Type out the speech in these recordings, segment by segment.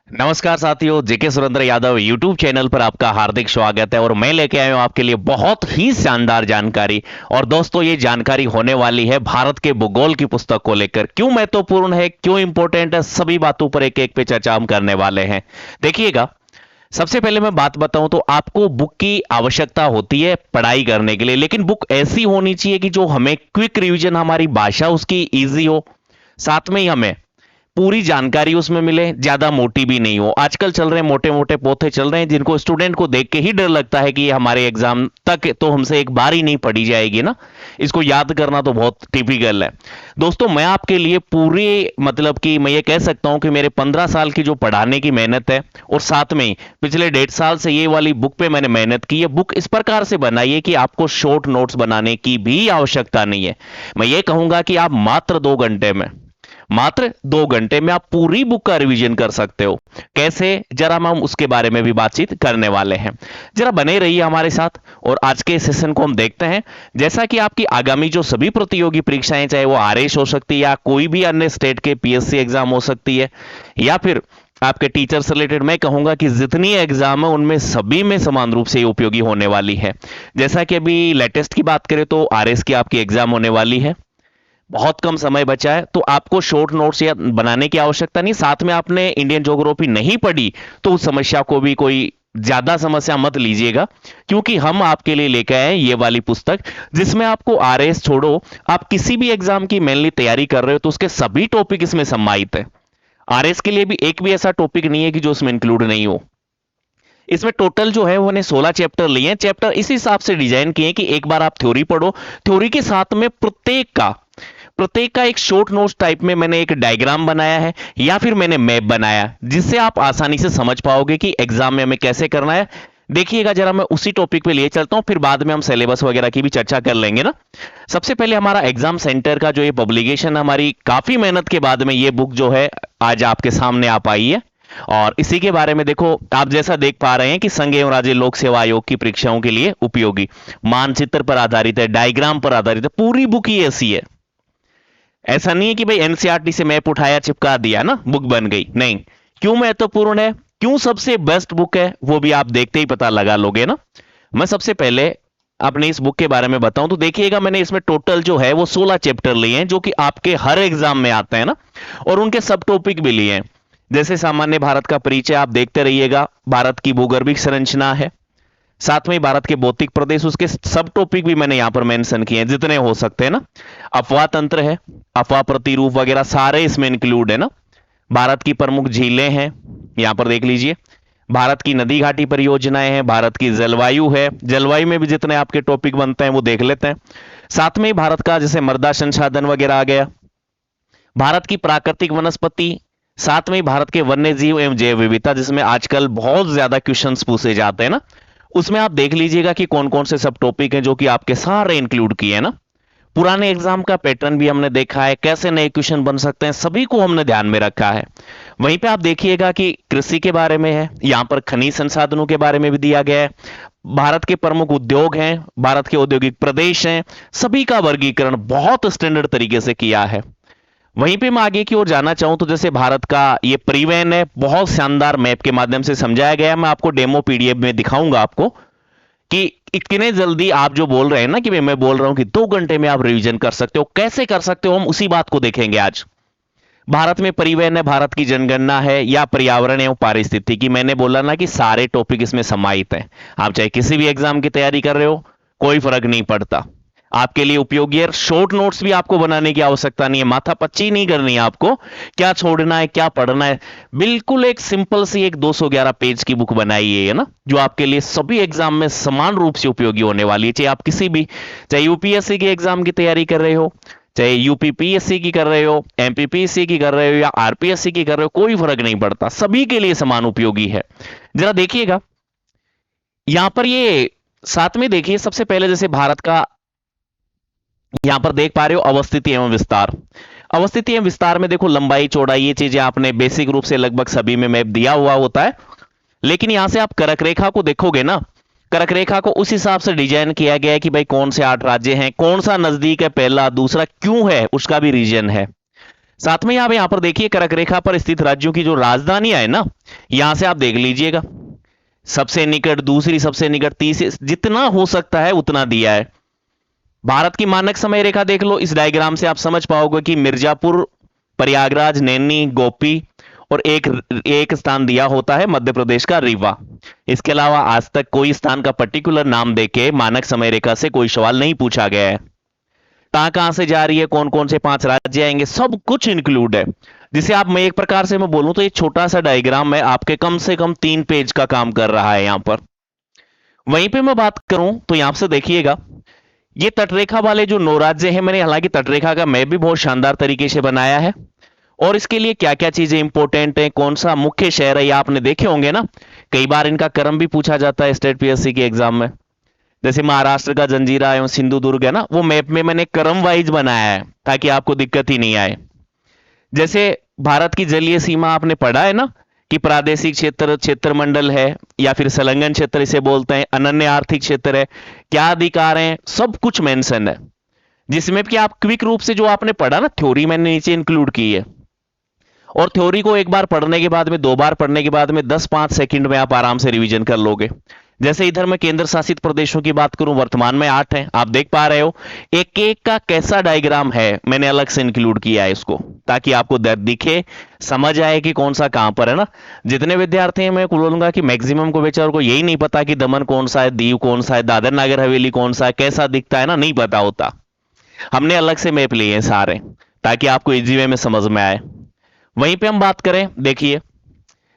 नमस्कार साथियों, जेके Surendra Yadav YouTube channel पर आपका हार्दिक स्वागत है। और मैं लेके आया हूं आपके लिए बहुत ही शानदार जानकारी। और दोस्तों, ये जानकारी होने वाली है भारत के भूगोल की पुस्तक को लेकर। क्यों महत्वपूर्ण है, क्यों इंपॉर्टेंट है, सभी बातों पर एक एक पे चर्चा हम करने वाले हैं। देखिएगा, सबसे पहले मैं बात बताऊं तो आपको बुक की आवश्यकता होती है पढ़ाई करने के लिए, लेकिन बुक ऐसी होनी चाहिए कि जो हमें क्विक रिवीजन, हमारी भाषा उसकी इजी हो, साथ में ही हमें पूरी जानकारी उसमें मिले, ज्यादा मोटी भी नहीं हो। आजकल चल रहे मोटे मोटे पोथे चल रहे हैं जिनको स्टूडेंट को देख के ही डर लगता है कि ये हमारे एग्जाम तक तो हमसे एक बार ही नहीं पढ़ी जाएगी ना, इसको याद करना तो बहुत टिपिकल है। दोस्तों, मैं आपके लिए पूरे, मतलब कि मैं ये कह सकता हूं कि मेरे 15 साल की जो पढ़ाने की मेहनत है, और साथ में पिछले 1.5 साल से ये वाली बुक पे मैंने मेहनत की है। बुक इस प्रकार से बनाई है कि आपको शॉर्ट नोट्स बनाने की भी आवश्यकता नहीं है। मैं ये कहूंगा कि आप मात्र 2 घंटे में आप पूरी बुक का रिवीजन कर सकते हो। कैसे, जरा हम उसके बारे में भी बातचीत करने वाले हैं। जरा बने रहिए हमारे साथ और आज के सेशन को हम देखते हैं। जैसा कि आपकी आगामी जो सभी प्रतियोगी परीक्षाएं, चाहे वो आरएस हो सकती है या कोई भी अन्य स्टेट के पीएससी एग्जाम हो सकती है, या फिर आपके टीचर से रिलेटेड, मैं कहूंगा कि जितनी एग्जाम है उनमें सभी में समान रूप से उपयोगी होने वाली है। जैसा कि अभी लेटेस्ट की बात करें तो आरएस की आपकी एग्जाम होने वाली है, बहुत कम समय बचा है, तो आपको शॉर्ट नोट्स या बनाने की आवश्यकता नहीं। साथ में आपने इंडियन ज्योग्राफी नहीं पढ़ी तो उस समस्या को भी कोई ज्यादा समस्या मत लीजिएगा, क्योंकि हम आपके लिए लेकर आए ये वाली पुस्तक जिसमें आपको आरएस छोड़ो, आप किसी भी एग्जाम की मेनली तैयारी कर रहे हो तो उसके सभी टॉपिक इसमें सम्मानित है। आरएस के लिए भी एक भी ऐसा टॉपिक नहीं है कि जो उसमें इंक्लूड नहीं हो। इसमें टोटल जो है वो 16 चैप्टर लिए हैं। चैप्टर इस हिसाब से डिजाइन किए हैं कि एक बार आप थ्योरी पढ़ो, थ्योरी के साथ में प्रत्येक का एक शॉर्ट नोट्स टाइप में मैंने एक डायग्राम बनाया है या फिर मैंने मैप बनाया, जिससे आप आसानी से समझ पाओगे कि एग्जाम में हमें कैसे करना है। देखिएगा, जरा मैं उसी टॉपिक पे लिए चलता हूं, फिर बाद में हम सिलेबस वगैरह की भी चर्चा कर लेंगे ना। सबसे पहले हमारा एग्जाम सेंटर का जो ये पब्लिकेशन, हमारी काफी मेहनत के बाद में ये बुक जो है आज आपके सामने आ पाई है। और इसी के बारे में देखो, आप जैसा देख पा रहे हैं कि संघ एवं राज्य लोक सेवा आयोग की परीक्षाओं के लिए उपयोगी, मानचित्र पर आधारित है, डायग्राम पर आधारित है, पूरी बुक ही ऐसी है। ऐसा नहीं है कि भाई एनसीईआरटी से मैप उठाया चिपका दिया ना बुक बन गई, नहीं। क्यों महत्वपूर्ण है, क्यों सबसे बेस्ट बुक है, वो भी आप देखते ही पता लगा लोगे ना। मैं सबसे पहले अपने इस बुक के बारे में बताऊं तो देखिएगा, मैंने इसमें टोटल जो है वो 16 चैप्टर लिए हैं जो कि आपके हर एग्जाम में आते हैं ना, और उनके सब टॉपिक भी लिए हैं। जैसे सामान्य भारत का परिचय आप देखते रहिएगा, भारत की भूगर्भिक संरचना है, साथ में भारत के भौतिक प्रदेश, उसके सब टॉपिक भी मैंने यहां पर मेंशन किए हैं जितने हो सकते हैं ना। अफवाह तंत्र है, अफवाह प्रतिरूप वगैरह सारे इसमें इंक्लूड है ना। भारत की प्रमुख झीलें हैं, यहां पर देख लीजिए। भारत की नदी घाटी परियोजनाएं हैं, भारत की जलवायु है, जलवायु में भी जितने आपके टॉपिक बनते हैं वो देख लेते हैं। साथ में ही भारत का जैसे मृदा संसाधन वगैरह आ गया, भारत की प्राकृतिक वनस्पति, साथ में ही भारत के वन्य जीव एवं जैव विविधता, जिसमें आजकल बहुत ज्यादा क्वेश्चंस पूछे जाते हैं ना, उसमें आप देख लीजिएगा कि कौन कौन से सब टॉपिक हैं जो कि आपके सारे इंक्लूड किए हैं ना। पुराने एग्जाम का पैटर्न भी हमने देखा है, कैसे नए क्वेश्चन बन सकते हैं, सभी को हमने ध्यान में रखा है। वहीं पे आप देखिएगा कि कृषि के बारे में है, यहां पर खनिज संसाधनों के बारे में भी दिया गया है। भारत के प्रमुख उद्योग हैं, भारत के औद्योगिक प्रदेश हैं, सभी का वर्गीकरण बहुत स्टैंडर्ड तरीके से किया है। वहीं पे मैं आगे की ओर जाना चाहूं तो जैसे भारत का ये परिवहन है, बहुत शानदार मैप के माध्यम से समझाया गया है। मैं आपको डेमो पीडीएफ में दिखाऊंगा आपको कि इतने जल्दी आप जो बोल रहे हैं ना, कि मैं बोल रहा हूं कि 2 घंटे में आप रिवीजन कर सकते हो, कैसे कर सकते हो, हम उसी बात को देखेंगे आज। भारत में परिवहन है, भारत की जनगणना है, या पर्यावरण एवं पारिस्थितिकी, मैंने बोला ना कि सारे टॉपिक इसमें समाहित हैं। आप चाहे किसी भी एग्जाम की तैयारी कर रहे हो, कोई फर्क नहीं पड़ता, आपके लिए उपयोगी है। शॉर्ट नोट्स भी आपको बनाने की आवश्यकता नहीं है, माथा पच्ची नहीं करनी है आपको, क्या छोड़ना है क्या पढ़ना है। बिल्कुल एक सिंपल सी एक 211 पेज की बुक बनाई है ना, जो आपके लिए सभी एग्जाम में समान रूप से उपयोगी होने वाली है। चाहे आप किसी भी, चाहे यूपीएससी के एग्जाम की तैयारी कर रहे हो, चाहे यूपीपीएससी की कर रहे हो, एमपीपीएससी की कर रहे हो, या आरपीएससी की कर रहे हो, कोई फर्क नहीं पड़ता, सभी के लिए समान उपयोगी है। जरा देखिएगा यहां पर, ये साथ में देखिए, सबसे पहले जैसे भारत का यहां पर देख पा रहे हो अवस्थिति एवं विस्तार। अवस्थिति एवं विस्तार में देखो, लंबाई चौड़ाई ये चीजें आपने बेसिक रूप से लगभग सभी में मैप दिया हुआ होता है, लेकिन यहां से आप करक रेखा को देखोगे ना, करक रेखा को उस हिसाब से डिजाइन किया गया है कि भाई कौन से 8 राज्य हैं, कौन सा नजदीक है, पहला दूसरा क्यों है, उसका भी रीजन है। साथ में आप यहां पर देखिए, करक रेखा पर स्थित राज्यों की जो राजधानियां है ना, यहां से आप देख लीजिएगा, सबसे निकट, दूसरी सबसे निकट, तीसरी, जितना हो सकता है उतना दिया है। भारत की मानक समय रेखा देख लो, इस डायग्राम से आप समझ पाओगे कि मिर्जापुर, प्रयागराज, नैनी, गोपी और एक एक स्थान दिया होता है मध्य प्रदेश का रीवा। इसके अलावा आज तक कोई स्थान का पर्टिकुलर नाम देके मानक समय रेखा से कोई सवाल नहीं पूछा गया है। कहां कहां से जा रही है, कौन कौन से 5 राज्य आएंगे, सब कुछ इंक्लूड है। जिसे आप, मैं एक प्रकार से मैं बोलूं तो ये छोटा सा डायग्राम है आपके कम से कम 3 पेज का काम कर रहा है यहां पर। वहीं पे मैं बात करूं तो यहां से देखिएगा, ये तटरेखा वाले जो 9 राज्य हैं, मैंने हालांकि तटरेखा का मैप भी बहुत शानदार तरीके से बनाया है, और इसके लिए क्या क्या चीजें इंपॉर्टेंट है, कौन सा मुख्य शहर है, ये आपने देखे होंगे ना। कई बार इनका क्रम भी पूछा जाता है स्टेट पीएससी के एग्जाम में। जैसे महाराष्ट्र का जंजीरा एवं सिंधुदुर्ग है ना, वो मैप में मैंने क्रम वाइज बनाया है ताकि आपको दिक्कत ही नहीं आए। जैसे भारत की जलीय सीमा आपने पढ़ा है ना, कि प्रादेशिक क्षेत्र, क्षेत्र मंडल है, या फिर संलग्न क्षेत्र इसे बोलते हैं, अनन्य आर्थिक क्षेत्र है, क्या अधिकार है, सब कुछ मेंशन है। जिसमें कि आप क्विक रूप से जो आपने पढ़ा ना, थ्योरी मैंने नीचे इंक्लूड की है, और थ्योरी को एक बार पढ़ने के बाद में, 2 बार पढ़ने के बाद में 10-5 सेकंड में आप आराम से रिवीजन कर लोगे। जैसे इधर मैं केंद्र शासित प्रदेशों की बात करूं, वर्तमान में 8 हैं, आप देख पा रहे हो। एक एक का कैसा डायग्राम है मैंने अलग से इंक्लूड किया है इसको, ताकि आपको दिखे, समझ आए कि कौन सा कहां पर है ना। जितने विद्यार्थी हैं, मैं बोलूंगा कि मैक्सिमम को बेचारों को यही नहीं पता कि दमन कौन सा है, दीव कौन सा है, दादर नगर हवेली कौन सा है, कैसा दिखता है ना, नहीं पता होता। हमने अलग से मैप लिए हैं सारे, ताकि आपको इजी वे में समझ में आए। वहीं पे हम बात करें, देखिए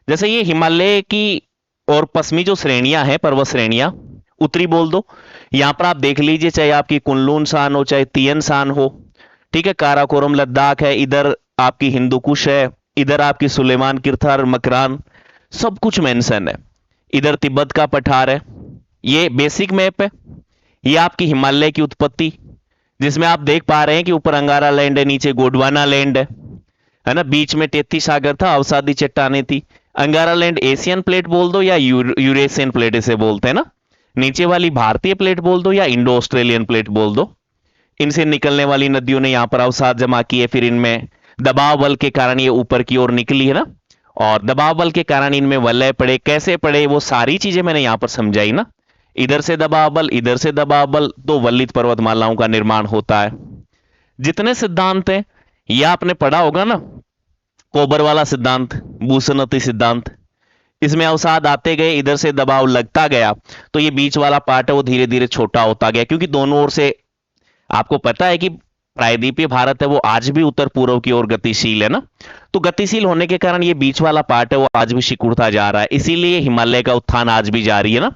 जैसे ये हिमालय की और पश्चिमी जो श्रेणियां हैं, पर्वत श्रेणियां, उत्तरी बोल दो, यहां पर आप देख लीजिए, चाहे आपकी कुनलून शान हो, चाहे तियन शान हो, ठीक है, काराकोरम लद्दाख है, इधर आपकी हिंदू कुश है, इधर आपकी सुलेमान किरथार, मकरान, सब कुछ मेंशन है। इधर तिब्बत का पठार है। ये बेसिक मैप है। ये आपकी हिमालय की उत्पत्ति, जिसमें आप देख पा रहे हैं कि ऊपर अंगारा लैंड है, नीचे गोंडवाना लैंड है ना, बीच में 33 सागर था, अवसादी चट्टानें थी। अंगारा लैंड एशियन प्लेट बोल दो या यूरेशियन प्लेट इसे बोलते हैं ना, नीचे वाली भारतीय प्लेट बोल दो या इंडो ऑस्ट्रेलियन प्लेट बोल दो। इनसे निकलने वाली नदियों ने यहाँ पर अवसाद जमा किए, फिर इनमें दबाव बल के कारण ये ऊपर की ओर निकली है ना, और दबाव बल के कारण इनमें वलय पड़े, कैसे पड़े, वो सारी चीजें मैंने यहाँ पर समझाई ना। इधर से दबाव बल, इधर से दबाव बल, तो वल्लित पर्वतमालाओं का निर्माण होता है। जितने सिद्धांत हैं ये आपने पढ़ा होगा ना, कोबर वाला सिद्धांत, बूसनती सिद्धांत, इसमें अवसाद आते गए, इधर से दबाव लगता गया, तो ये बीच वाला पार्ट है वो धीरे धीरे छोटा होता गया, क्योंकि दोनों ओर से आपको पता है कि प्रायद्वीपीय भारत है वो आज भी उत्तर पूर्व की ओर गतिशील है ना, तो गतिशील होने के कारण ये बीच वाला पार्ट है वो आज भी सिकुड़ता जा रहा है, इसीलिए हिमालय का उत्थान आज भी जारी है ना।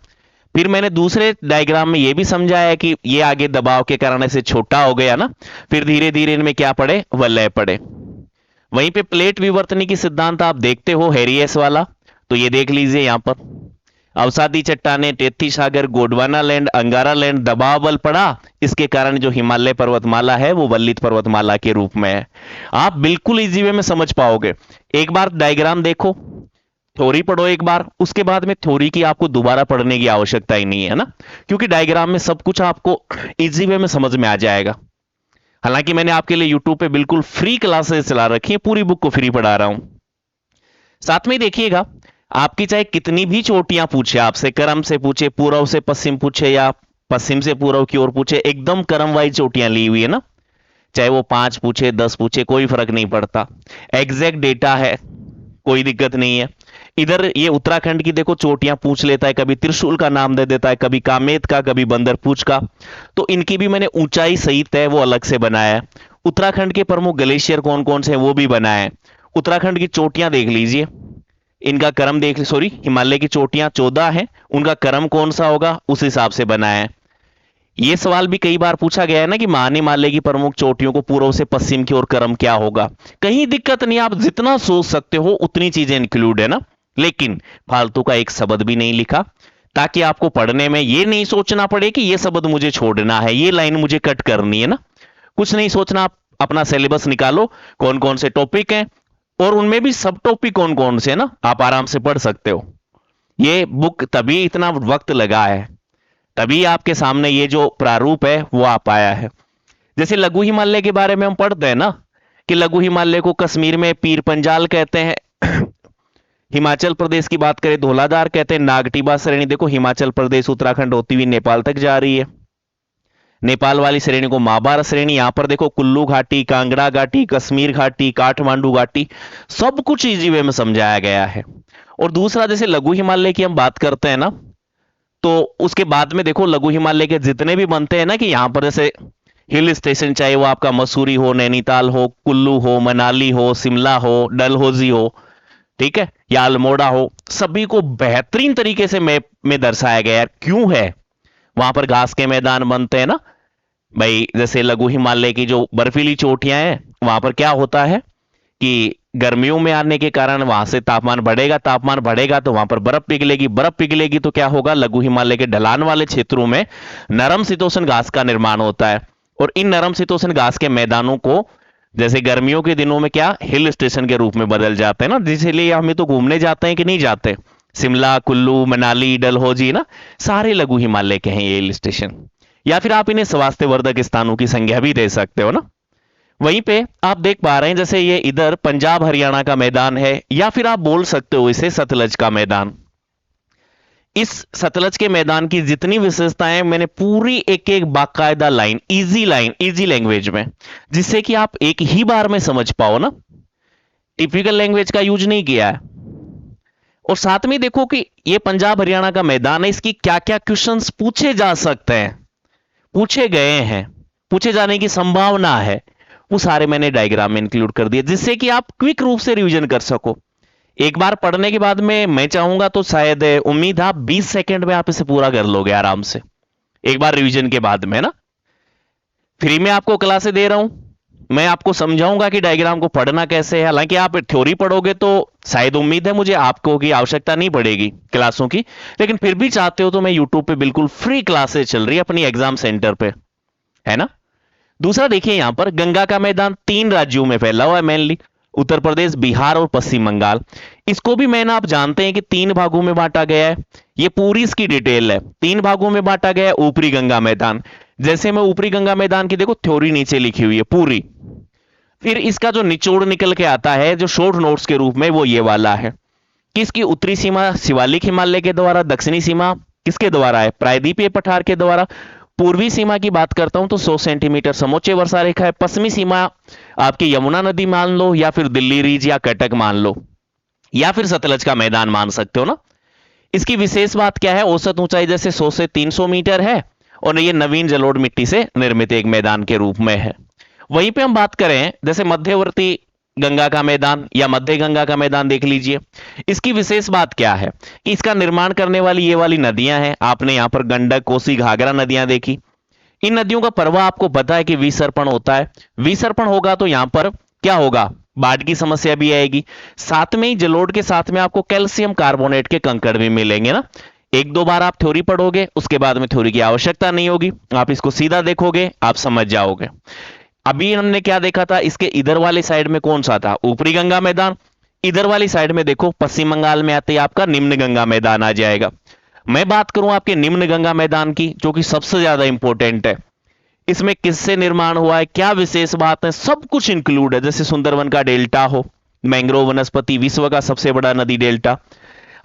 फिर मैंने दूसरे डायग्राम में ये भी समझाया कि ये आगे दबाव के कारण ऐसे छोटा हो गया ना, फिर धीरे धीरे इनमें क्या पड़े, वलय पड़े। वहीं पे प्लेट विवर्तनी की सिद्धांत आप देखते हो, हेरियस वाला, तो ये देख लीजिए यहां पर अवसादी चट्टाने, 33 सागर, गोंडवाना लैंड, अंगारा लैंड, दबाव बल पड़ा, इसके कारण जो हिमालय पर्वतमाला है वो वल्लित पर्वतमाला के रूप में है। आप बिल्कुल इजी वे में समझ पाओगे। एक बार डायग्राम देखो, थ्योरी पढ़ो एक बार, उसके बाद में थ्योरी की आपको दोबारा पढ़ने की आवश्यकता ही नहीं है ना, क्योंकि डायग्राम में सब कुछ आपको इजी वे में समझ में आ जाएगा। हालांकि मैंने आपके लिए यूट्यूब पे बिल्कुल फ्री क्लासेस चला रखी है, पूरी बुक को फ्री पढ़ा रहा हूं। साथ में देखिएगा, आपकी चाहे कितनी भी चोटियां पूछे आपसे, क्रम से पूछे, पूर्व से पश्चिम पूछे, या पश्चिम से पूर्व की ओर पूछे, एकदम क्रम वाइज चोटियां ली हुई है ना, चाहे वो 5 पूछे, 10 पूछे, कोई फर्क नहीं पड़ता, एग्जैक्ट डेटा है, कोई दिक्कत नहीं है। इधर ये उत्तराखंड की देखो चोटियां पूछ लेता है, कभी त्रिशूल का नाम दे देता है, कभी कामेत का, कभी बंदरपूछ का, तो इनकी भी मैंने ऊंचाई सहित है वो अलग से बनाया है। उत्तराखंड के प्रमुख ग्लेशियर कौन कौन से हैं वो भी बनाए हैं। उत्तराखंड की चोटियां देख लीजिए, इनका क्रम देख, सॉरी, हिमालय की चोटियां 14 हैं, उनका क्रम कौन सा होगा उस हिसाब से बनाया है। ये सवाल भी कई बार पूछा गया है ना कि महाहिमालय की प्रमुख चोटियों को पूर्व से पश्चिम की ओर क्रम क्या होगा। कहीं दिक्कत नहीं, आप जितना सोच सकते हो उतनी चीजें इंक्लूड है ना, लेकिन फालतू का एक शब्द भी नहीं लिखा, ताकि आपको पढ़ने में ये नहीं सोचना पड़े कि ये शब्द मुझे छोड़ना है, ये लाइन मुझे कट करनी है ना, कुछ नहीं सोचना। आप अपना सिलेबस निकालो, कौन कौन से टॉपिक हैं और उनमें भी सब टॉपिक कौन कौन से ना, आप आराम से पढ़ सकते हो। ये बुक तभी इतना वक्त लगा है, तभी आपके सामने ये जो प्रारूप है वो आ पाया है। जैसे लघु हिमालय के बारे में हम पढ़ते हैं ना, कि लघु हिमालय को कश्मीर में पीर पंजाल कहते हैं, हिमाचल प्रदेश की बात करें धौलाधार कहते हैं, नागटिबा श्रेणी देखो हिमाचल प्रदेश उत्तराखंड होती हुई नेपाल तक जा रही है। नेपाल वाली श्रेणी को महाभारत श्रेणी, यहां पर देखो कुल्लू घाटी, कांगड़ा घाटी, कश्मीर घाटी, काठमांडू घाटी, सब कुछ इजी वे में समझाया गया है। और दूसरा जैसे लघु हिमालय की हम बात करते हैं ना, तो उसके बाद में देखो लघु हिमालय के जितने भी बनते हैं ना, कि यहां पर जैसे हिल स्टेशन, चाहे वो आपका मसूरी हो, नैनीताल हो, कुल्लू हो, मनाली हो, शिमला हो, डलहौजी हो, ठीक है, या अल्मोड़ा हो, सभी को बेहतरीन तरीके से मैप में दर्शाया गया है। क्यों है? वहां पर घास के मैदान बनते हैं ना भाई, जैसे लघु हिमालय की जो बर्फीली चोटियां हैं, वहां पर क्या होता है कि गर्मियों में आने के कारण वहां से तापमान बढ़ेगा, तापमान बढ़ेगा तो वहां पर बर्फ पिघलेगी, बर्फ पिघलेगी तो क्या होगा, लघु हिमालय के ढलान वाले क्षेत्रों में नरम शीतोष्ण घास का निर्माण होता है। और इन नरम शीतोष्ण घास के मैदानों को जैसे गर्मियों के दिनों में क्या हिल स्टेशन के रूप में बदल जाते हैं ना, जिसलिए हमें तो घूमने जाते हैं कि नहीं जाते, शिमला, कुल्लू, मनाली, डलहौजी ना, सारे लघु हिमालय के हैं ये हिल स्टेशन। या फिर आप इन्हें स्वास्थ्यवर्धक स्थानों की संज्ञा भी दे सकते हो ना। वहीं पे आप देख पा रहे हैं जैसे ये इधर पंजाब हरियाणा का मैदान है, या फिर आप बोल सकते हो इसे सतलज का मैदान। इस सतलज के मैदान की जितनी विशेषताएं मैंने पूरी एक एक बाकायदा लाइन, इजी लैंग्वेज में, जिससे कि आप एक ही बार में समझ पाओ ना, टिपिकल लैंग्वेज का यूज नहीं किया है। और साथ में देखो कि ये पंजाब हरियाणा का मैदान है, इसकी क्या क्या क्वेश्चंस पूछे जा सकते हैं, पूछे गए हैं, पूछे जाने की संभावना है, वो सारे मैंने डायग्राम में इंक्लूड कर दिए, जिससे कि आप क्विक रूप से रिवीजन कर सको। एक बार पढ़ने के बाद में मैं चाहूंगा तो शायद उम्मीद आप 20 सेकंड में आप इसे पूरा कर लोगे आराम से, एक बार रिवीजन के बाद में ना। फ्री में आपको क्लासेस दे रहा हूं, मैं आपको समझाऊंगा कि डायग्राम को पढ़ना कैसे है। हालांकि आप थ्योरी पढ़ोगे तो शायद उम्मीद है मुझे आपको की आवश्यकता नहीं पड़ेगी क्लासों की, लेकिन फिर भी चाहते हो तो मैं यूट्यूब पे बिल्कुल फ्री क्लासेस चल रही है अपनी एग्जाम सेंटर पे, है ना। दूसरा देखिए यहां पर गंगा का मैदान 3 राज्यों में फैला हुआ है मेनली, उत्तर प्रदेश, बिहार और पश्चिम बंगाल। इसको भी मैंने आप जानते हैं कि 3 भागों में बांटा गया है, ये पूरी इसकी डिटेल है। 3 भागों में बांटा गया है ऊपरी गंगा मैदान, जैसे मैं ऊपरी गंगा मैदान की देखो थ्योरी नीचे लिखी हुई है पूरी, फिर इसका जो निचोड़ निकल के आता है जो शॉर्ट नोट्स के रूप में, वो ये वाला है कि इसकी उत्तरी सीमा शिवालिक हिमालय के द्वारा, दक्षिणी सीमा किसके द्वारा है, प्रायद्वीपीय पठार के द्वारा, पूर्वी सीमा की बात करता हूं तो 100 सेंटीमीटर समोच्च वर्षा रेखा है, पश्चिमी सीमा आपकी यमुना नदी मान लो, या फिर दिल्ली रीज या कटक मान लो, या फिर सतलज का मैदान मान सकते हो ना। इसकी विशेष बात क्या है, औसत ऊंचाई जैसे 100 से 300 मीटर है, और ये नवीन जलोढ़ मिट्टी से निर्मित एक मैदान के रूप में है। वहीं पे हम बात करें जैसे मध्यवर्ती गंगा का मैदान या मध्य गंगा का मैदान देख लीजिए, इसकी विशेष बात क्या है कि इसका निर्माण करने वाली ये वाली नदियां हैं, आपने यहां पर गंडक, कोसी, घाघरा नदियां देखी। इन नदियों का प्रवाह आपको पता है कि विसर्पण होता है, विसर्पण होगा तो यहां पर क्या होगा, बाढ़ की समस्या भी आएगी, साथ में ही जलोढ़ के साथ में आपको कैल्शियम कार्बोनेट के कंकड़ भी मिलेंगे ना। 1-2 बार आप थ्योरी पढ़ोगे, उसके बाद में थ्योरी की आवश्यकता नहीं होगी, आप इसको सीधा देखोगे, आप समझ जाओगे। अभी हमने क्या देखा था, इसके इधर वाले साइड में कौन सा था, ऊपरी गंगा मैदान, इधर वाली साइड में देखो पश्चिम बंगाल में आते ही आपका निम्न गंगा मैदान आ जाएगा। मैं बात करूं आपके निम्न गंगा मैदान की, जो कि सबसे ज्यादा इंपॉर्टेंट है, इसमें किससे निर्माण हुआ है, क्या विशेष बात है, सब कुछ इंक्लूड है। जैसे सुंदरवन का डेल्टा हो, मैंग्रोव वनस्पति, विश्व का सबसे बड़ा नदी डेल्टा।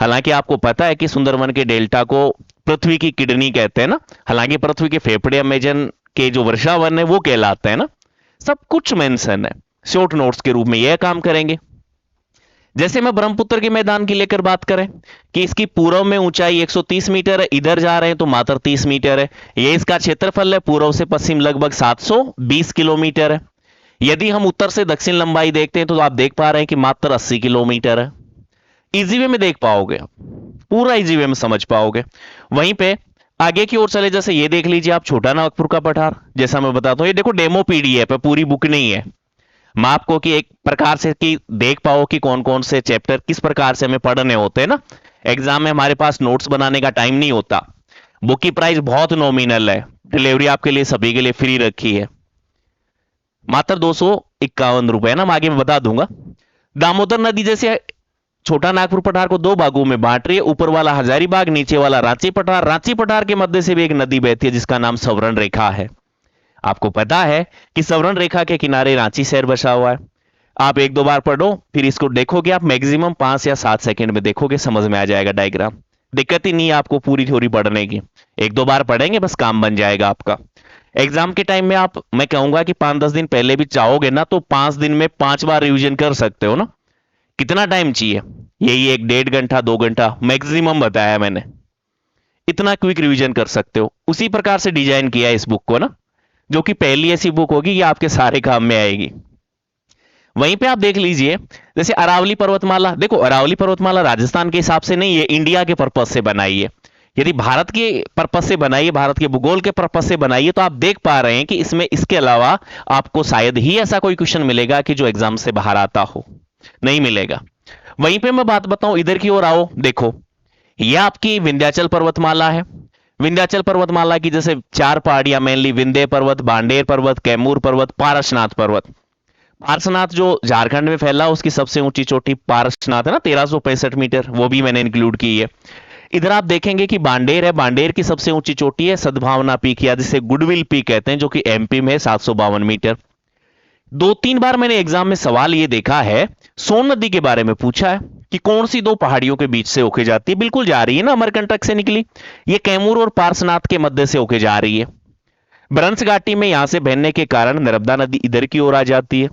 हालांकि आपको पता है कि सुंदरवन के डेल्टा को पृथ्वी की किडनी कहते हैं ना, हालांकि पृथ्वी के फेफड़े अमेजन के जो वर्षावन है वो कहलाते हैं ना। सब कुछ मेंशन है, शॉर्ट नोट्स के रूप में यह काम करेंगे। जैसे मैं ब्रह्मपुत्र के मैदान की लेकर बात करें कि इसकी पूर्व में ऊंचाई 130 मीटर है, इधर जा रहे हैं तो मात्र 30 मीटर है, यह इसका क्षेत्रफल है, पूर्व से पश्चिम लगभग 720 किलोमीटर है। यदि हम उत्तर से दक्षिण लंबाई देखते हैं तो आप देख पा रहे हैं कि मात्र 80 किलोमीटर है। इजी वे में देख पाओगे, पूरा इजी वे में समझ पाओगे। वहीं पे आगे की ओर चले, जैसे ये देख लीजिए आप छोटा नागपुर का पठार, जैसा मैं बताता हूं, ये देखो डेमो पीडीएफ है, पूरी बुक नहीं है। मैं आपको कि एक प्रकार से कि देख पाओ कि कौन कौन से चैप्टर किस प्रकार से हमें पढ़ने होते हैं ना। एग्जाम में हमारे पास नोट्स बनाने का टाइम नहीं होता। बुक की प्राइस बहुत नॉमिनल है, डिलीवरी आपके लिए सभी के लिए फ्री रखी है, मात्र 251 रुपए ना, मैं आगे मैं बता दूंगा। दामोदर नदी जैसे छोटा नागपुर पठार को 2 भागों में बांट रही है, ऊपर वाला हजारीबाग, नीचे वाला रांची पठार। रांची पठार के मध्य से भी एक नदी बहती है जिसका नाम सवर्ण रेखा है। आपको पता है कि सवर्ण रेखा के किनारे रांची शहर बसा हुआ है। आप एक दो बार पढ़ो, फिर इसको देखोगे आप मैक्सिमम 5 या 7 सेकंड में देखोगे, समझ में आ जाएगा डायग्राम। दिक्कत ही नहीं है आपको पूरी थ्योरी पढ़ने की, एक दो बार पढ़ेंगे बस काम बन जाएगा आपका। एग्जाम के टाइम में आप, मैं कहूंगा कि 5-10 दिन पहले भी चाहोगे ना तो 5 दिन में 5 बार रिवीजन कर सकते हो ना। कितना टाइम चाहिए? यही 1-1.5 घंटा 2 घंटा मैक्सिमम बताया मैंने, इतना क्विक रिवीजन कर सकते हो। उसी प्रकार से डिजाइन किया है इस बुक को ना, जो कि पहली ऐसी बुक होगी ये आपके सारे काम में आएगी। वहीं पे आप देख लीजिए, जैसे अरावली पर्वतमाला, देखो अरावली पर्वतमाला राजस्थान के हिसाब से नहीं है, इंडिया के पर्पज से बनाई है। यदि भारत के पर्पज से बनाई है, भारत के भूगोल के पर्पज से बनाई है, तो आप देख पा रहे हैं कि इसमें इसके अलावा आपको शायद ही ऐसा कोई क्वेश्चन मिलेगा कि जो एग्जाम से बाहर आता हो, नहीं मिलेगा। वहीं पे मैं बात बताऊं, इधर की ओर आओ, देखो यह आपकी विंध्याचल पर्वतमाला है। विंध्याचल पर्वतमाला की जैसे 4 पहाड़ियां मेनली, विंध्य पर्वत, बांडेर पर्वत, कैमूर पर्वत, पारसनाथ पर्वत। पारसनाथ जो झारखंड में फैला, उसकी सबसे ऊंची चोटी पारसनाथ है ना, 1365 मीटर, वो भी मैंने इंक्लूड की है। इधर आप देखेंगे कि बांडेर है, बांडेर की सबसे ऊंची चोटी है सद्भावना पीक, या जिसे गुडविल पीक कहते हैं, जो कि एमपी में है, 752 मीटर। 2-3 बार मैंने एग्जाम में सवाल ये देखा है, सोन नदी के बारे में पूछा है कि कौन सी 2 पहाड़ियों के बीच से होके जाती है, बिल्कुल जा रही है ना अमरकंटक से निकली, ये कैमूर और पारसनाथ के मध्य से होके जा रही है। ब्रंश घाटी में यहां से बहने के कारण नर्मदा नदी इधर की ओर आ जाती है।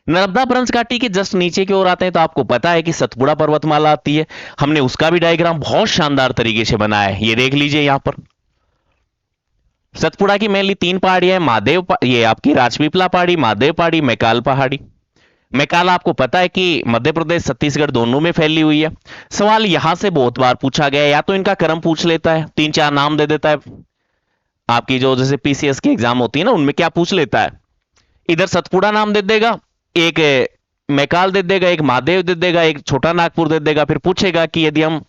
नर्मदा ब्रंश घाटी के जस्ट नीचे की ओर आते हैं तो आपको पता है कि सतपुड़ा पर्वतमाला आती है। हमने उसका भी डायग्राम बहुत शानदार तरीके से बनाया है, ये देख लीजिए यहां पर। सतपुड़ा की मेनली 3 पहाड़ियां हैं, ये आपकी राजपीपला पहाड़ी, महादेव पहाड़ी, मैकाल पहाड़ी। मैकाल आपको पता है कि मध्य प्रदेश छत्तीसगढ़ दोनों में फैली हुई है। सवाल यहां से बहुत बार पूछा गया है, या तो इनका क्रम पूछ लेता है, 3-4 नाम दे देता है, आपकी जो जैसे पीसीएस की एग्जाम होती है ना उनमें क्या पूछ लेता है, इधर सतपुड़ा नाम दे देगा, एक मैकाल दे देगा, एक महादेव दे देगा, एक छोटा नागपुर दे देगा, फिर पूछेगा कि यदि हम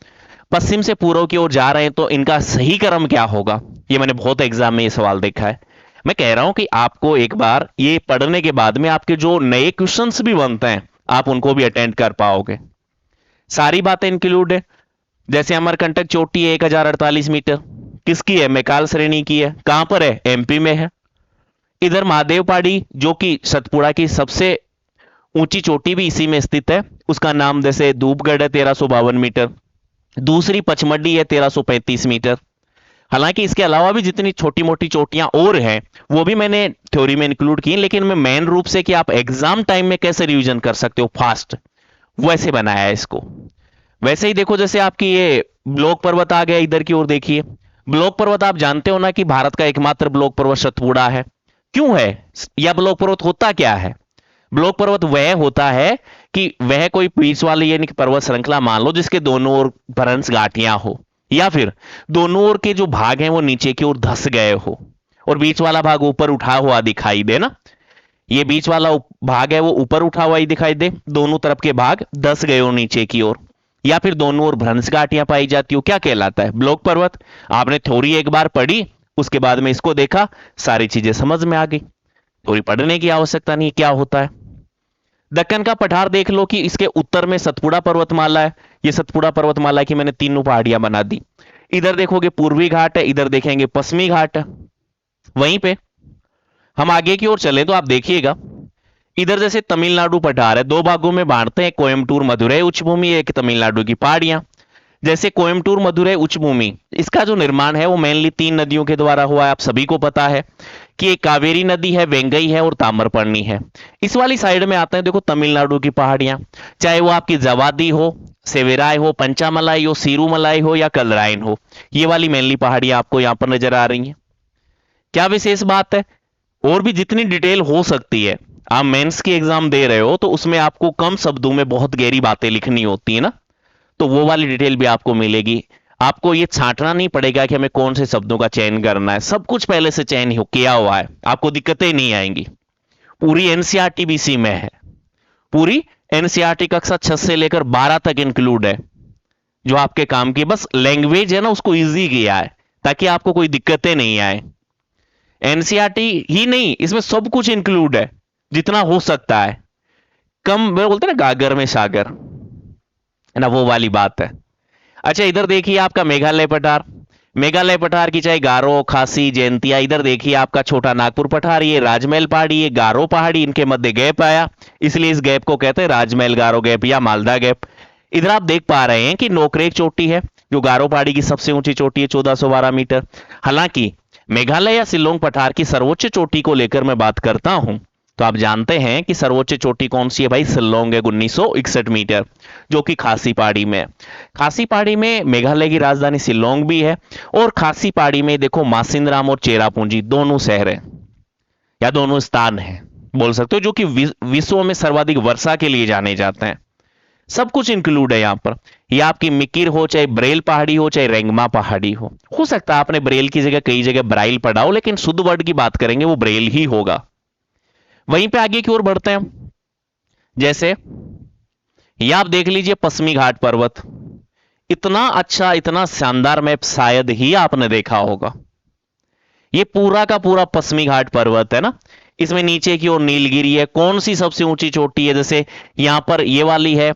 पश्चिम से पूर्व की ओर जा रहे हैं तो इनका सही क्रम क्या होगा। ये मैंने बहुत एग्जाम में ये सवाल देखा है। मैं कह रहा हूं कि आपको एक बार ये पढ़ने के बाद में आपके जो नए क्वेश्चंस भी बनते हैं आप उनको भी अटेंड कर पाओगे, सारी बातें इंक्लूड है। जैसे अमरकंटक चोटी है 1048 मीटर, किसकी है? मैकाल श्रेणी की है, कहां पर है? एमपी में है। इधर महादेव पहाड़ी जो कि सतपुड़ा की सबसे ऊंची चोटी भी इसी में स्थित है, उसका नाम जैसे धूपगढ़ है 1352 मीटर। दूसरी पचमढ़ी है 1335 मीटर। हालांकि इसके अलावा भी जितनी छोटी मोटी चोटियां और हैं वो भी मैंने थ्योरी में इंक्लूड की, लेकिन मैं मेन रूप से कि आप एग्जाम टाइम में कैसे रिवीजन कर सकते हो फास्ट, वैसे बनाया है इसको। वैसे ही देखो, जैसे आपकी ये ब्लॉक पर्वत आ गया, इधर की ओर देखिए। ब्लॉक पर्वत आप जानते हो ना कि भारत का एकमात्र ब्लॉक पर्वत सतपुड़ा है। क्यों है? या ब्लॉक पर्वत होता क्या है? ब्लॉक पर्वत वह होता है कि वह कोई बीच वाली यानी कि पर्वत श्रृंखला मान लो जिसके दोनों ओर भ्रंश घाटियां हो, या फिर दोनों ओर के जो भाग हैं वो नीचे की ओर धंस गए हो और बीच वाला भाग ऊपर उठा हुआ दिखाई दे ना। ये बीच वाला भाग है वो ऊपर उठा हुआ ही दिखाई दे, दोनों तरफ के भाग धंस गए हो नीचे की ओर, या फिर दोनों ओर भ्रंश घाटियां पाई जाती हो, क्या कहलाता है? ब्लॉक पर्वत। आपने थ्योरी एक बार पढ़ी, उसके बाद में इसको देखा, सारी चीजें समझ में आ गई, थ्योरी पढ़ने की आवश्यकता नहीं क्या होता है। दक्कन का पठार देख लो कि इसके उत्तर में सतपुड़ा पर्वतमाला है। ये सतपुड़ा पर्वतमाला की मैंने 3 पहाड़ियां बना दी। इधर देखोगे पूर्वी घाट है, इधर देखेंगे पश्चिमी घाट है। वहीं पे हम आगे की ओर चले तो आप देखिएगा, इधर जैसे तमिलनाडु पठार है, 2 भागों में बांटते हैं, कोयम्बटूर मदुरई उच्च भूमि, एक तमिलनाडु की पहाड़ियां। जैसे कोयम्बटूर मदुरई उच्च भूमि, इसका जो निर्माण है वो मेनली 3 नदियों के द्वारा हुआ है। आप सभी को पता है कि एक कावेरी नदी है, वेंगई है और ताम्रपर्णी है। इस वाली साइड में आते हैं देखो तमिलनाडु की पहाड़ियां, चाहे वो आपकी जवादी हो, सेवेराय हो, पंचामलाई हो, सीरूमलाई हो या कलराइन हो, ये वाली मेनली पहाड़ियां आपको यहां पर नजर आ रही हैं। क्या विशेष बात है? और भी जितनी डिटेल हो सकती है, आप मेंस की एग्जाम दे रहे हो तो उसमें आपको कम शब्दों में बहुत गहरी बातें लिखनी होती है ना, तो वो वाली डिटेल भी आपको मिलेगी। आपको ये छांटना नहीं पड़ेगा कि हमें कौन से शब्दों का चयन करना है, सब कुछ पहले से चयन किया हुआ है, आपको दिक्कतें नहीं आएंगी। पूरी एनसीईआरटी भी इसी में है, पूरी एनसीईआरटी कक्षा 6 से लेकर 12 तक इंक्लूड है, जो आपके काम की बस लैंग्वेज है ना उसको इजी किया है ताकि आपको कोई दिक्कतें नहीं आए। एनसीईआरटी ही नहीं, इसमें सब कुछ इंक्लूड है जितना हो सकता है। कम बोलते हैं ना गागर में सागर, है ना, वो वाली बात है। अच्छा इधर देखिए आपका मेघालय पठार। मेघालय पठार की चाहे गारो, खासी, जयंतिया, इधर देखिए आपका छोटा नागपुर पठार, ये राजमहल पहाड़ी, ये गारो पहाड़ी, इनके मध्य गैप आया, इसलिए इस गैप को कहते हैं राजमहल गारो गैप या मालदा गैप। इधर आप देख पा रहे हैं कि नोकरेक चोटी है जो गारो पहाड़ी की सबसे ऊंची चोटी है, 1412 मीटर। हालांकि मेघालय या शिलोंग पठार की सर्वोच्च चोटी को लेकर मैं बात करता हूं तो आप जानते हैं कि सर्वोच्च चोटी कौन सी है भाई, शिलोंग है, 1961 मीटर, जो कि खासी पहाड़ी में है। खासी पहाड़ी में मेघालय की राजधानी शिलोंग भी है, और खासी पहाड़ी में देखो मासिनराम और चेरापूंजी दोनों शहर हैं या दोनों स्थान हैं बोल सकते हो, जो कि विश्व में सर्वाधिक वर्षा के लिए जाने जाते हैं। सब कुछ इंक्लूड है यहाँ पर। ये आपकी मिकिर हो, चाहे ब्रेल पहाड़ी हो, चाहे रेंगमा पहाड़ी हो सकता है आपने ब्रेल की जगह कई जगह ब्राइल पढ़ा हो, लेकिन शुद्ध वर्ड की बात करेंगे वो ब्रेल ही होगा। वहीं पे आगे की ओर बढ़ते हैं, जैसे ये आप देख लीजिए पश्चिमी घाट पर्वत, इतना अच्छा इतना शानदार मैप शायद ही आपने देखा होगा। ये पूरा का पूरा पश्चिमी घाट पर्वत है ना, इसमें नीचे की ओर नीलगिरी है। कौन सी सबसे ऊंची चोटी है, जैसे यहां पर ये वाली है,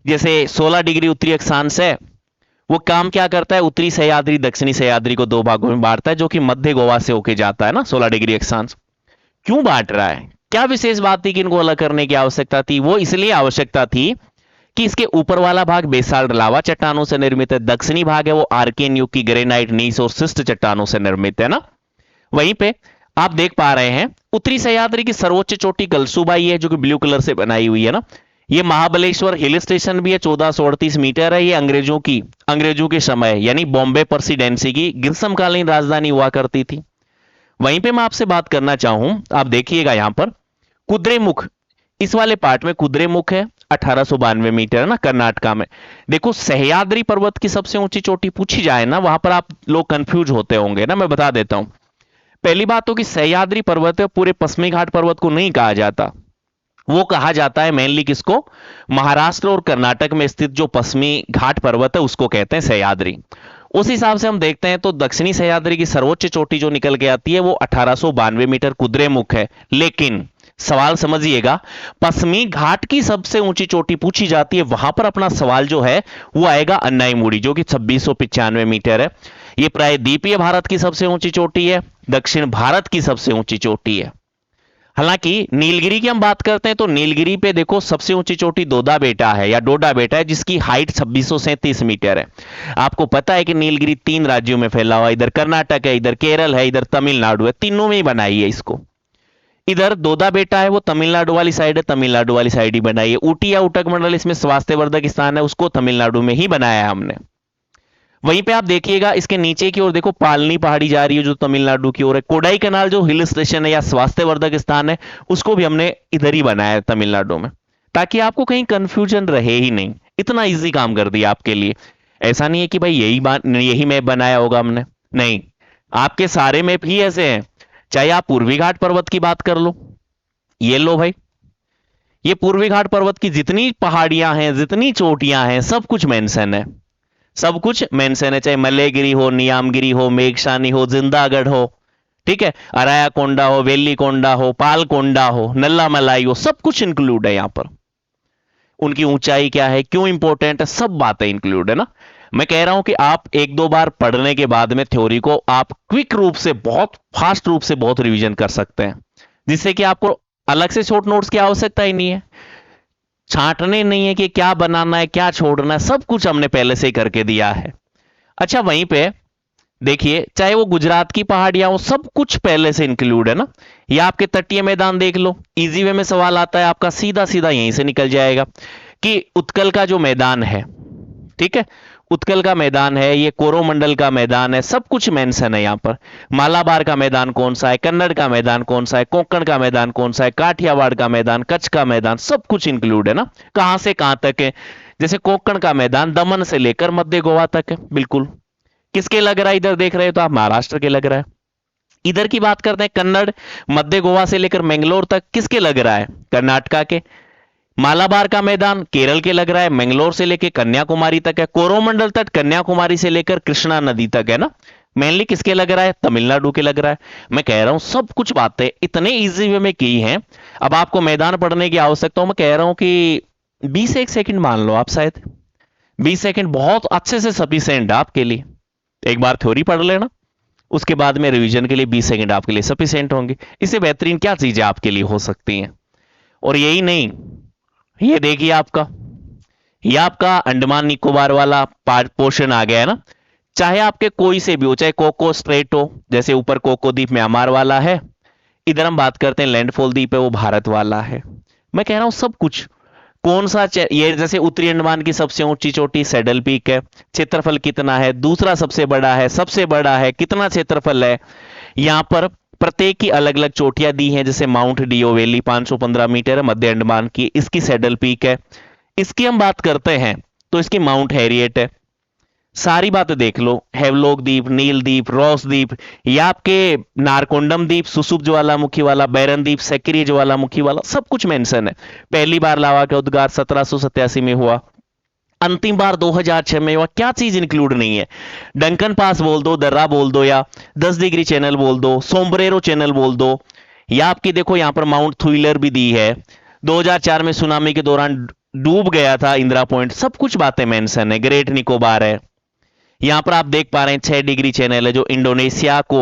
जैसे 16 डिग्री उत्तरी अक्षांश है, वो काम क्या करता है, उत्तरी सह्याद्री दक्षिणी सह्याद्री को दो भागों में बांटता है, जो कि मध्य गोवा से होके जाता है ना 16 डिग्री अक्षांश। क्यों बांट रहा है, क्या विशेष बात थी कि इनको अलग करने की आवश्यकता थी? वो इसलिए आवश्यकता थी कि इसके ऊपर वाला भाग बेसाल्ट लावा चट्टानों से निर्मित है, दक्षिणी भाग है वो आर्कियन युग की ग्रेनाइट, नीस और शिस्ट चट्टानों से निर्मित है ना। वहीं पे आप देख पा रहे हैं उत्तरी सह्याद्री की सर्वोच्च चोटी कलसूबाई है, जो कि ब्लू कलर से बनाई हुई है ना। ये महाबलेश्वर हिल स्टेशन भी है, 1438 मीटर है। ये अंग्रेजों के समय यानी बॉम्बे प्रेसिडेंसी की ग्रीष्मकालीन राजधानी हुआ करती थी। वहीं पे मैं आपसे बात करना चाहूं, आप देखिएगा यहां पर कुद्रेमुख, इस वाले पार्ट में कुद्रेमुख है, 1892 मीटर है ना, कर्नाटका में। देखो सह्याद्री पर्वत की सबसे ऊंची चोटी पूछी जाए ना, वहां पर आप लोग कंफ्यूज होते होंगे ना, मैं बता देता हूं। पहली बात तो कि सह्याद्री पर्वत पूरे पश्चिमी घाट पर्वत को नहीं कहा जाता, वो कहा जाता है मेनली किसको, महाराष्ट्र और कर्नाटक में स्थित जो पश्चिमी घाट पर्वत है उसको कहते हैं सह्याद्री। उस हिसाब से हम देखते हैं तो दक्षिणी सह्याद्री की सर्वोच्च चोटी जो निकल के आती है वो 1892 मीटर कुद्रेमुख है। लेकिन सवाल समझिएगा, पश्चिमी घाट की सबसे ऊंची चोटी पूछी जाती है, वहां पर अपना सवाल जो है वो आएगा अन्नाईमुड़ी, जो कि 2695 मीटर है। ये प्रायद्वीपीय भारत की सबसे ऊंची चोटी है, दक्षिण भारत की सबसे ऊंची चोटी है। हालांकि नीलगिरी की हम बात करते हैं तो नीलगिरी पे देखो सबसे ऊंची चोटी दोदा बेटा है या डोडा बेटा है, जिसकी हाइट 2637 मीटर है। आपको पता है कि नीलगिरी 3 राज्यों में फैला हुआ, इधर कर्नाटक है, इधर केरल है, इधर तमिलनाडु है, तीनों में ही बनाई है इसको। इधर दोदा बेटा है वो तमिलनाडु वाली साइड है, तमिलनाडु वाली साइड ही बनाई है। ऊटी या उटक मंडल इसमें स्वास्थ्यवर्धक स्थान है, उसको तमिलनाडु में ही बनाया है हमने। वहीं पे आप देखिएगा इसके नीचे की ओर देखो पालनी पहाड़ी जा रही है जो तमिलनाडु की ओर है। कोडाई कनाल जो हिल स्टेशन है या स्वास्थ्यवर्धक स्थान है, उसको भी हमने इधर ही बनाया है तमिलनाडु में, ताकि आपको कहीं कंफ्यूजन रहे ही नहीं। इतना इजी काम कर दिया आपके लिए। ऐसा नहीं है कि भाई यही मैप बनाया होगा हमने, नहीं, आपके सारे मैप ही ऐसे हैं। चाहे आप पूर्वी घाट पर्वत की बात कर लो, ये लो भाई, ये पूर्वी घाट पर्वत की जितनी पहाड़ियां हैं, जितनी चोटियां हैं, सब कुछ मेंशन है, सब कुछ मेंशन है। चाहे मल्लेगिरी हो, नियामगिरी हो, मेघशानी हो, जिंदागढ़ हो, ठीक है, अराया कोंडा हो, वेली कोंडा हो, पाल कोंडा हो, नल्ला मलाई हो, सब कुछ इंक्लूड है यहां पर। उनकी ऊंचाई क्या है, क्यों इंपॉर्टेंट है, सब बातें इंक्लूड है ना। मैं कह रहा हूं कि आप एक दो बार पढ़ने के बाद में थ्योरी को आप क्विक रूप से, बहुत फास्ट रूप से बहुत रिवीजन कर सकते हैं, जिससे कि आपको अलग से शॉर्ट नोट्स की आवश्यकता ही नहीं है, छांटने नहीं है कि क्या बनाना है क्या छोड़ना है, सब कुछ हमने पहले से ही करके दिया है। अच्छा वहीं पे देखिए, चाहे वो गुजरात की पहाड़ियां हो, सब कुछ पहले से इंक्लूड है ना। या आपके तटीय मैदान देख लो, इजी वे में सवाल आता है आपका, सीधा सीधा यहीं से निकल जाएगा कि उत्कल का जो मैदान है, ठीक है, उत्कल का मैदान है, ये कोरोमंडल का मैदान है, सब कुछ मेंशन है यहां पर। मालाबार का मैदान कौन सा है, कन्नड़ का मैदान कौन सा है, कोंकण का मैदान कौन सा है, काठियावाड़ का मैदान, कच्छ का मैदान, सब कुछ इंक्लूड है ना। कहां से कहां तक है, जैसे कोंकण का मैदान दमन से लेकर मध्य गोवा तक है, बिल्कुल। किसके लग रहा है, इधर देख रहे हो तो आप महाराष्ट्र के लग रहा है। इधर की बात करते हैं, कन्नड़ मध्य गोवा से लेकर मैंगलोर तक किसके लग रहा है, कर्नाटका के। मालाबार का मैदान केरल के लग रहा है, मैंगलोर से लेकर कन्याकुमारी तक है। कोरोमंडल तट कन्याकुमारी से लेकर कृष्णा नदी तक है ना, मेनली किसके लग रहा है, तमिलनाडु के लग रहा है। मैं कह रहा हूं सब कुछ बातें इतने इजी वे में की हैं। अब आपको मैदान पढ़ने की आवश्यकता हो, मैं कह रहा हूं कि 20 एक सेकंड मान लो आप, शायद 20 सेकंड बहुत अच्छे से सफिशिएंट है आपके लिए। एक बार थ्योरी पढ़ लेना, उसके बाद में रिवीजन के लिए 20 सेकंड आपके लिए सफिशिएंट होंगे। इससे बेहतरीन क्या चीजें आपके लिए हो सकती हैं। और यही नहीं, ये देखिए आपका, ये आपका अंडमान निकोबार वाला पोर्शन आ गया है ना। चाहे आपके कोई से भी हो, चाहे कोको स्ट्रेट हो, जैसे ऊपर कोको द्वीप म्यांमार वाला है, इधर हम बात करते हैं लैंडफॉल द्वीप है वो भारत वाला है। मैं कह रहा हूं सब कुछ, कौन सा ये जैसे उत्तरी अंडमान की सबसे ऊंची चोटी सैडल पीक है, क्षेत्रफल कितना है, दूसरा सबसे बड़ा है, कितना क्षेत्रफल है। यहां पर प्रत्येक की अलग अलग चोटियां दी हैं, जैसे माउंट डियो वैली 515 मीटर है मध्य अंडमान की, इसकी सैडल पीक है। इसकी हम बात करते हैं तो इसकी माउंट हैरियट है। सारी बातें देख लो, हेवलॉक द्वीप, नील द्वीप, रॉस द्वीप, या आपके नारकोंडम द्वीप, सुसुप ज्वालामुखी वाला, बैरन द्वीप, सक्रिय ज्वालामुखी वाला, सब कुछ मेंशन है। पहली बार लावा का उद्गार 1787 में हुआ, अंतिम बार 2006 में हुआ। क्या चीज इंक्लूड नहीं है? डंकन पास बोल दो, दर्रा बोल दो, या 10 डिग्री चैनल बोल दो, सोम्ब्रेरो चैनल बोल दो, या आपकी देखो यहां पर माउंट थुइलर भी दी है। 2004 में सुनामी के दौरान डूब गया था इंदिरा पॉइंट, सब कुछ बातें मेंशन है। ग्रेट निकोबार है, यहां पर आप देख पा रहे हैं 6 डिग्री चैनल है जो इंडोनेशिया को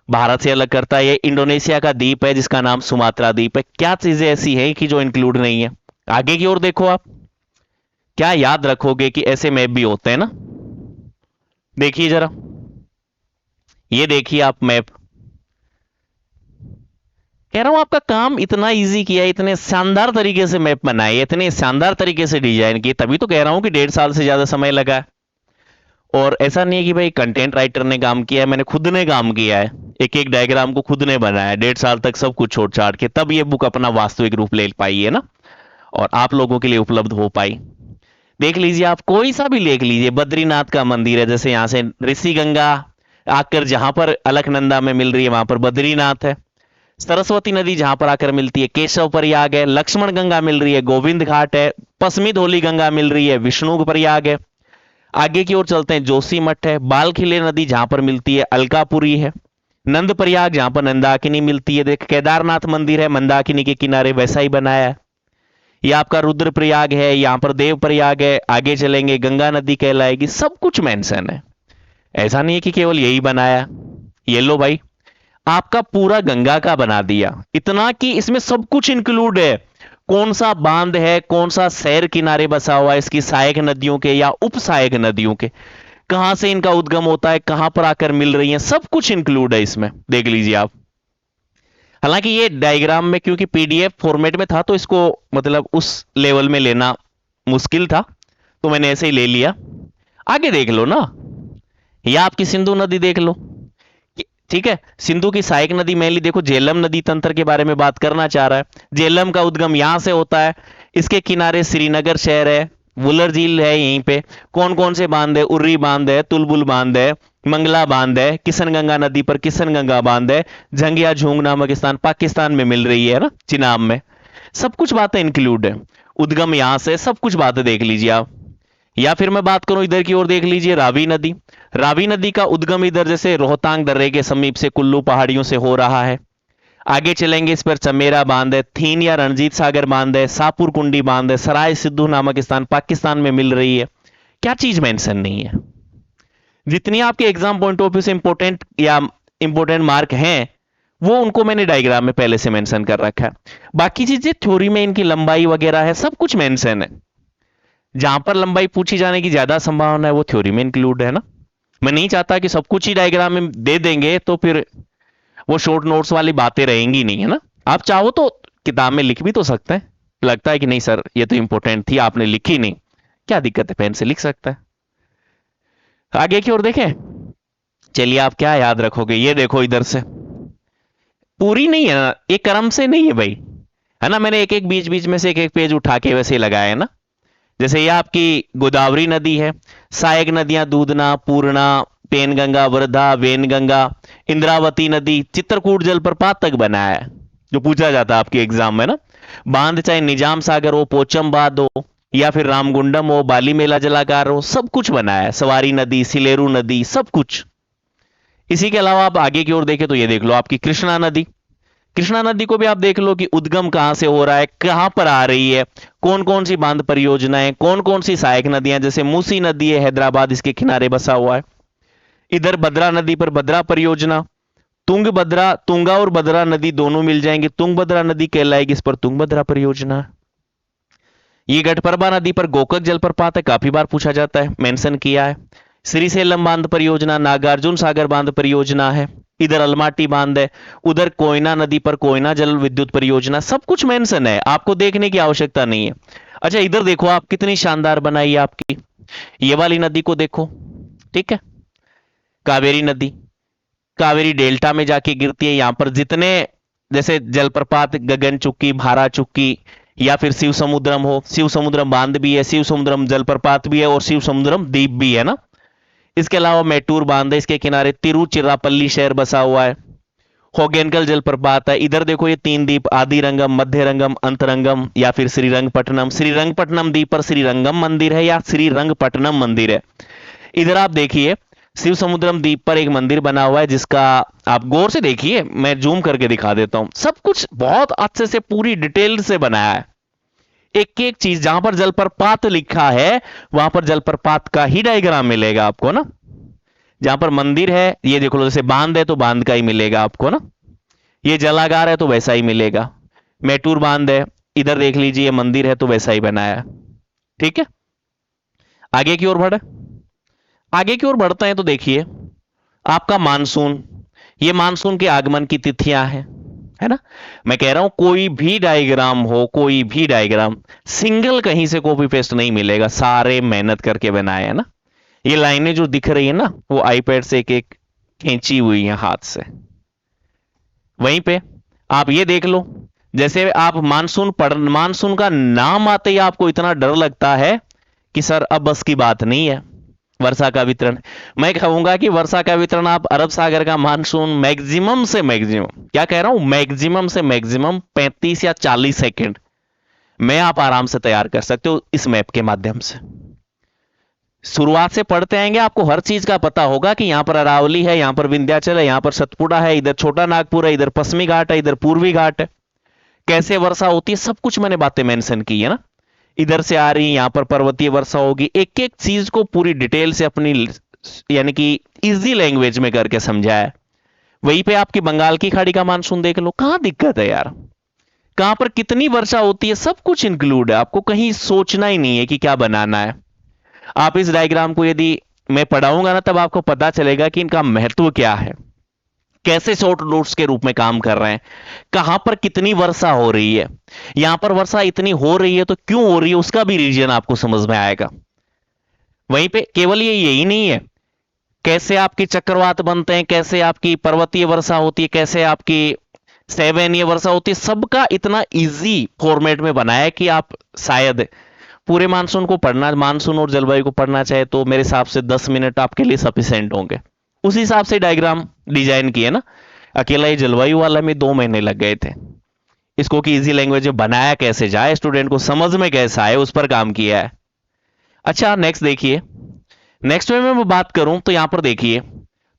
भारत से अलग करता है। ये इंडोनेशिया का द्वीप है जिसका नाम सुमात्रा द्वीप है। क्या चीजें ऐसी हैं कि जो इंक्लूड नहीं है? आगे की ओर देखो आप, क्या याद रखोगे कि ऐसे मैप भी होते हैं ना। देखिए जरा, ये देखिए आप मैप, कह रहा हूं आपका काम इतना इजी किया है, इतने शानदार तरीके से मैप बनाए, इतने शानदार तरीके से डिजाइन किए, तभी तो कह रहा हूं कि 1.5 साल से ज्यादा समय लगा है। और ऐसा नहीं है कि भाई कंटेंट राइटर ने काम किया है, मैंने खुद ने काम किया है, एक एक डायग्राम को खुद ने बनाया, 1.5 साल तक सब कुछ छोड़ छाड़ के, तब ये बुक अपना वास्तविक रूप ले पाई है ना, और आप लोगों के लिए उपलब्ध हो पाई। देख लीजिए, आप कोई सा भी देख लीजिए, बद्रीनाथ का मंदिर है, जैसे यहां से ऋषि गंगा आकर जहां पर अलकनंदा में मिल रही है वहां पर बद्रीनाथ है। सरस्वती नदी जहां पर आकर मिलती है केशव प्रयाग है। लक्ष्मण गंगा मिल रही है गोविंद घाट है। पश्चिमी धौली गंगा मिल रही है विष्णु प्रयाग है। आगे की ओर चलते हैं, जोशी मठ है। बालखिले नदी जहां पर मिलती है अलकापुरी है। नंद प्रयाग जहां पर नंदाकिनी मिलती है। देख, केदारनाथ मंदिर है मंदाकिनी के किनारे, वैसा ही बनाया है। ये आपका रुद्र प्रयाग है, यहां पर देव प्रयाग है। आगे चलेंगे गंगा नदी कहलाएगी। सब कुछ मेंशन है, ऐसा नहीं है कि केवल यही बनाया। ये लो भाई, आपका पूरा गंगा का बना दिया, इतना कि इसमें सब कुछ इंक्लूड है। कौन सा बांध है, कौन सा शहर किनारे बसा हुआ है, इसकी सहायक नदियों के या उप सहायक नदियों के, कहां से इनका उद्गम होता है, कहां पर आकर मिल रही है, सब कुछ इंक्लूड है इसमें। देख लीजिए आप। हालांकि ये डायग्राम में क्योंकि पीडीएफ फॉर्मेट में था तो इसको मतलब उस लेवल में लेना मुश्किल था, तो मैंने ऐसे ही ले लिया। आगे देख लो ना, या आपकी सिंधु नदी देख लो। ठीक है, सिंधु की सहायक नदी मेनली देखो, झेलम नदी तंत्र के बारे में बात करना चाह रहा है। झेलम का उद्गम यहां से होता है, इसके किनारे श्रीनगर शहर है, वुलर झील है यहीं पे। कौन कौन से बांध है? उर्री बांध है, तुलबुल बांध है, मंगला बांध है, किशनगंगा नदी पर किशनगंगा बांध है, झंगिया झूंग नामक स्थान पाकिस्तान में मिल रही है ना, चिनाब में। सब कुछ बातें इंक्लूड है, उद्गम यहां से, सब कुछ बातें देख लीजिए आप। या फिर मैं बात करूं इधर की ओर, देख लीजिए रावी नदी। रावी नदी का उद्गम इधर जैसे रोहतांग दर्रे के समीप से कुल्लू पहाड़ियों से हो रहा है। आगे चलेंगे, इस पर चमेरा बांध है, थीन या रणजीत सागर बांध है, सापुर कुंडी बांध है, सराय सिद्धू नामक स्थान पाकिस्तान में मिल रही है। क्या चीज मेंशन नहीं है? जितनी आपके एग्जाम पॉइंट ऑफ व्यू से इंपॉर्टेंट या इंपॉर्टेंट मार्क हैं, वो उनको मैंने डायग्राम में पहले से मेंशन कर रखा है। बाकी चीजें थ्योरी में इनकी लंबाई वगैरह है, सब कुछ मेंशन है। जहां पर लंबाई पूछी जाने की ज्यादा संभावना है वो थ्योरी में इंक्लूड है ना। मैं नहीं चाहता कि सब कुछ ही डायग्राम में दे देंगे तो फिर वो शॉर्ट नोट्स वाली बातें रहेंगी नहीं, है ना। आप चाहो तो किताब में लिख भी तो सकते हैं। लगता है कि नहीं सर ये तो इंपॉर्टेंट थी आपने लिखी नहीं, क्या दिक्कत है, पेन से लिख सकता है। आगे की ओर देखें, चलिए आप क्या याद रखोगे, ये देखो इधर से पूरी नहीं है ना, एक क्रम से नहीं है भाई, है ना। मैंने एक एक बीच बीच में से एक एक पेज उठा के वैसे लगाया है ना। जैसे ये आपकी गोदावरी नदी है, सहायक नदियां दूधना, पूर्णा, पेनगंगा, वर्धा, वेनगंगा, इंद्रावती नदी, चित्रकूट जलप्रपात तक बनाया है, जो पूछा जाता है आपके एग्जाम में ना। बांध चाहे निजाम सागर हो, पोचम बांध हो, या फिर रामगुंडम हो, बाली मेला जलागार हो, सब कुछ बनाया है। सवारी नदी, सिलेरू नदी, सब कुछ। इसी के अलावा आप आगे की ओर देखें तो ये देख लो आपकी कृष्णा नदी। कृष्णा नदी को भी आप देख लो कि उद्गम कहां से हो रहा है, कहां पर आ रही है, कौन कौन सी बांध परियोजनाएं, कौन कौन सी सहायक नदियां, जैसे मूसी नदी है हैदराबाद इसके किनारे बसा हुआ है। इधर भद्रा नदी पर भद्रा परियोजना, तुंगभद्रा, तुंगा और भद्रा नदी दोनों मिल जाएंगे, तुंगभद्रा नदी कहलाएगी, इस पर तुंगभद्रा परियोजना। ये घटप्रभा नदी पर गोकक जलप्रपात है, काफी बार पूछा जाता है, मेंशन किया है। श्रीशैलम बांध परियोजना, नागार्जुन सागर बांध परियोजना है, इधर अलमाटी बांध है, उधर कोयना नदी पर कोयना जल विद्युत परियोजना, सब कुछ मेंशन है, आपको देखने की आवश्यकता नहीं है। अच्छा इधर देखो आप, कितनी शानदार बनाई है आपकी, ये वाली नदी को देखो, ठीक है, कावेरी नदी, कावेरी डेल्टा में जाके गिरती है। यहां पर जितने जैसे जलप्रपात, गगन चुक्की, भारा चुक्की, या फिर शिव समुद्रम हो, शिव समुद्रम बांध भी है, शिव समुद्रम जलप्रपात भी है, और शिव समुद्रम द्वीप भी है ना। इसके अलावा मेटूर बांध है, इसके किनारे तिरुचिरापल्ली शहर बसा हुआ है, होगेनकल जलप्रपात है। इधर देखो ये तीन द्वीप, आदिरंगम, मध्यरंगम, अंतरंगम, या फिर श्रीरंगपट्टनम। श्रीरंगपट्टनम द्वीप पर श्रीरंगम मंदिर है या श्रीरंगपट्टनम मंदिर है। इधर आप देखिए शिव समुद्रम द्वीप पर एक मंदिर बना हुआ है, जिसका आप गौर से देखिए, मैं जूम करके दिखा देता हूं, सब कुछ बहुत अच्छे से पूरी डिटेल से बनाया है। एक एक चीज, जहां पर जलप्रपात लिखा है वहां पर जलप्रपात का ही डायग्राम मिलेगा आपको ना। जहां पर मंदिर है, ये देख लो, जैसे बांध है तो बांध का ही मिलेगा आपको ना, ये जलागार है तो वैसा ही मिलेगा, मेटूर बांध है, इधर देख लीजिए ये मंदिर है तो वैसा ही बनाया है। ठीक है, आगे की ओर बढ़े, आगे की ओर बढ़ते हैं तो देखिए आपका मानसून, ये मानसून के आगमन की तिथियां हैं, है ना। मैं कह रहा हूं कोई भी डायग्राम हो, कोई भी डायग्राम सिंगल कहीं से कॉपी पेस्ट नहीं मिलेगा, सारे मेहनत करके बनाए हैं ना। ये लाइनें जो दिख रही है ना, वो आईपैड से एक एक खींची हुई है हाथ से। वहीं पे आप ये देख लो, जैसे आप मानसून का नाम आते ही आपको इतना डर लगता है कि सर अब बस की बात नहीं है। वर्षा का वितरण, मैं कहूंगा कि वर्षा का वितरण आप अरब सागर का मानसून मैक्सिमम से मैक्सिमम, क्या कह रहा हूं, मैक्सिमम से मैक्सिमम 35 या 40 सेकंड में आप आराम से तैयार कर सकते हो इस मैप के माध्यम से। शुरुआत से पढ़ते आएंगे, आपको हर चीज का पता होगा कि यहां पर अरावली है, यहां पर विंध्याचल है, यहां पर सतपुड़ा है, इधर छोटा नागपुर है, इधर पश्चिमी घाट है, इधर पूर्वी घाट है, कैसे वर्षा होती है, सब कुछ मैंने बातें मेंशन की है ना। इधर से आ रही, यहां पर पर्वतीय वर्षा होगी, एक एक चीज को पूरी डिटेल से अपनी यानी कि इजी लैंग्वेज में करके समझाया। वहीं पे आपकी बंगाल की खाड़ी का मानसून देख लो, कहां दिक्कत है यार, कहां पर कितनी वर्षा होती है, सब कुछ इंक्लूड है, आपको कहीं सोचना ही नहीं है कि क्या बनाना है। आप इस डायग्राम को यदि मैं पढ़ाऊंगा ना, तब आपको पता चलेगा कि इनका महत्व क्या है, कैसे शॉर्ट नोट्स के रूप में काम कर रहे हैं, कहां पर कितनी वर्षा हो रही है, यहां पर वर्षा इतनी हो रही है तो क्यों हो रही है, उसका भी रीजन आपको समझ में आएगा। वहीं पे केवल ये यही नहीं है, कैसे आपके चक्रवात बनते हैं, कैसे आपकी पर्वतीय वर्षा होती है, कैसे आपकी सैवनीय वर्षा होती है, सबका इतना इजी फॉर्मेट में बनाया है कि आप शायद पूरे मानसून को पढ़ना, मानसून और जलवायु को पढ़ना चाहे तो मेरे हिसाब से 10 मिनट आपके लिए सफिशिएंट होंगे। उस हिसाब से डायग्राम डिजाइन किए ना, अकेला ये जलवायु वाला में 2 महीने लग गए थे इसको कि इजी लैंग्वेज में बनाया कैसे जाए, स्टूडेंट को समझ में कैसा आए, उस पर काम किया है। अच्छा नेक्स्ट देखिए, नेक्स्ट में मैं बात करूं तो यहां पर देखिए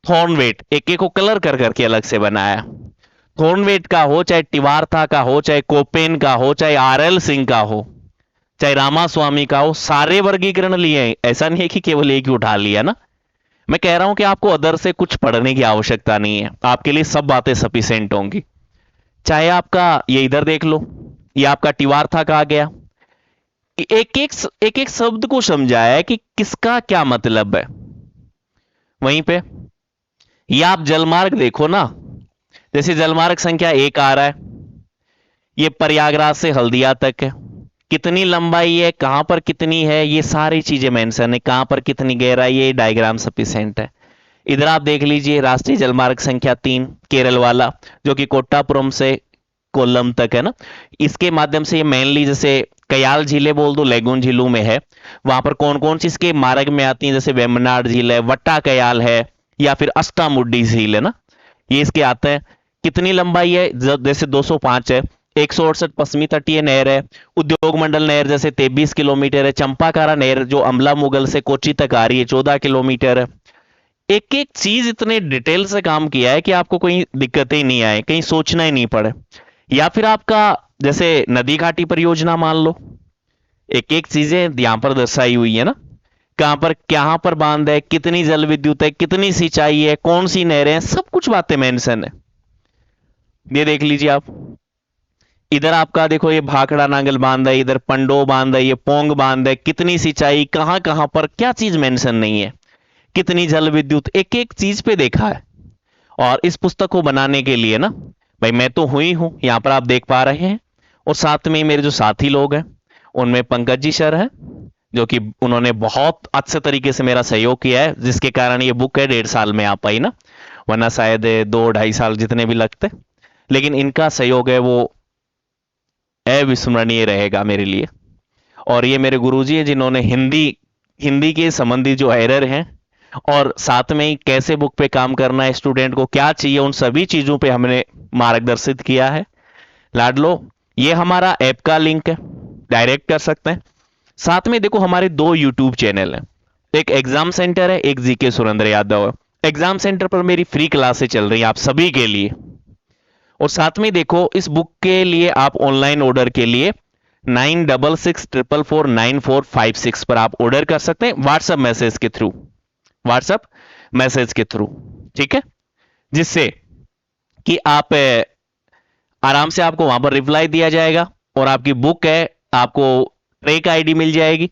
थॉर्नवेट, एक एक को कलर कर करके अलग से बनाया। थॉर्नवेट का हो, चाहे टिवारथा का हो, चाहे कोपेन का हो, चाहे आरएल सिंह का हो, चाहे रामास्वामी का हो, सारे वर्गीकरण लिए, ऐसा नहीं है कि केवल एक ही उठा लिया ना। मैं कह रहा हूं कि आपको अदर से कुछ पढ़ने की आवश्यकता नहीं है, आपके लिए सब बातें सफिशिएंट होंगी। चाहे आपका ये इधर देख लो, ये आपका टिवारथा का आ गया, एक एक शब्द को समझाया है कि किसका क्या मतलब है। वहीं पे ये आप जलमार्ग देखो ना, जैसे जलमार्ग संख्या 1 आ रहा है, ये प्रयागराज से हल्दिया तक है, कितनी लंबाई है, कहां पर कितनी है, ये सारी चीजें मेंशन है, कहां पर कितनी गहराई, ये डायग्राम सफिशिएंट है। इधर आप देख लीजिए राष्ट्रीय जलमार्ग संख्या 3 केरल वाला, जो कि कोट्टापुरम से कोल्लम तक है ना, इसके माध्यम से ये मेनली जैसे कयाल झीलें बोल दो, लेगुन झीलों में है, वहां पर कौन कौन सी इसके मार्ग में आती है, जैसे वेम्बनाड झील है, वट्टा कयाल है, या फिर अष्टामुड्डी झील है ना, ये इसके आते हैं। कितनी लंबाई है, जैसे 205 है, 168 पश्चिमी तटीय नहर है, उद्योग मंडल नहर जैसे 23 किलोमीटर है, चंपाकारा नहर जो अमला मुगल से कोची तक आ रही है 14 किलोमीटर है। एक एक चीज इतने डिटेल से काम किया है कि आपको कोई दिक्कतें ही नहीं आए, कहीं सोचना ही नहीं पड़े। या फिर आपका जैसे नदी घाटी परियोजना मान लो, एक एक चीजें यहां पर दर्शाई हुई है ना, कहां पर कहां पर बांध है, कितनी जल विद्युत है, कितनी सिंचाई है, कौन सी नहरें हैं, सब कुछ बातें मेंशन है। ये देख लीजिए आप, इधर आपका देखो ये भाखड़ा नांगल बांध है, इधर पंडो बांध है, ये पोंग बांध है, कितनी सिंचाई, कहां कहां पर क्या चीज मेंशन नहीं है, कितनी जल विद्युत, एक एक चीज पे देखा है। और इस पुस्तक को बनाने के लिए ना भाई मैं तो हुई हूं, यहां पर आप देख पा रहे हैं, और साथ में मेरे जो साथी लोग हैं उनमें पंकज जी सर हैं, जो कि उन्होंने बहुत अच्छे तरीके से मेरा सहयोग किया है, जिसके कारण ये बुक है 1.5 साल में आ पाई ना, वरना शायद 2-2.5 साल जितने भी लगते। लेकिन इनका सहयोग है वो अविस्मरणीय रहेगा मेरे लिए। और ये मेरे गुरुजी हैं जिन्होंने हिंदी हिंदी के संबंधी जो एरर हैं, और साथ में ही कैसे बुक पे काम करना है, स्टूडेंट को क्या चाहिए, उन सभी चीजों पे हमने मार्गदर्शित किया है। लाडलो, ये हमारा ऐप का लिंक है, डायरेक्ट कर सकते हैं। साथ में देखो हमारे 2 यूट्यूब चैनल हैं, एक एग्जाम सेंटर है, एक जीके सुरेंद्र यादव है। एग्जाम सेंटर पर मेरी फ्री क्लासें चल रही हैं आप सभी के लिए, और साथ में देखो इस बुक के लिए आप ऑनलाइन ऑर्डर के लिए 9664449456 पर आप ऑर्डर कर सकते हैं, व्हाट्सएप मैसेज के थ्रू, व्हाट्सएप मैसेज के थ्रू, ठीक है, जिससे कि आप आराम से आपको वहां पर रिप्लाई दिया जाएगा, और आपकी बुक है आपको ट्रैक आईडी मिल जाएगी।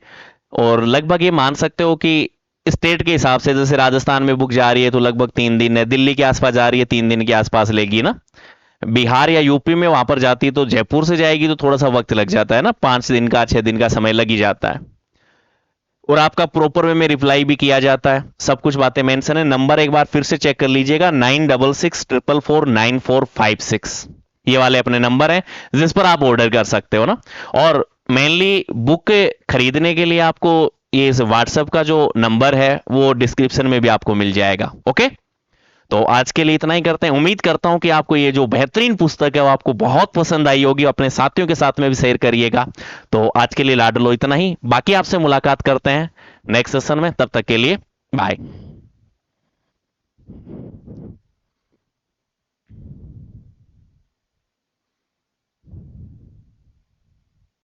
और लगभग ये मान सकते हो कि स्टेट के हिसाब से, जैसे राजस्थान में बुक जा रही है तो लगभग 3 दिन है, दिल्ली के आसपास जा रही है 3 दिन के आसपास लेगी ना, बिहार या यूपी में वहां पर जाती है तो जयपुर से जाएगी तो थोड़ा सा वक्त लग जाता है ना, 5 दिन का 6 दिन का समय लग ही जाता है। और आपका प्रॉपर वे में रिप्लाई भी किया जाता है, सब कुछ बातें मेंशन है। नंबर एक बार फिर से चेक कर लीजिएगा, 9664449456, ये वाले अपने नंबर हैं जिस पर आप ऑर्डर कर सकते हो ना। और मेनली बुक खरीदने के लिए आपको ये व्हाट्सएप का जो नंबर है वो डिस्क्रिप्शन में भी आपको मिल जाएगा। ओके, तो आज के लिए इतना ही करते हैं। उम्मीद करता हूं कि आपको ये जो बेहतरीन पुस्तक है वो आपको बहुत पसंद आई होगी, अपने साथियों के साथ में भी शेयर करिएगा। तो आज के लिए लाडलो इतना ही, बाकी आपसे मुलाकात करते हैं नेक्स्ट सेशन में, तब तक के लिए बाय।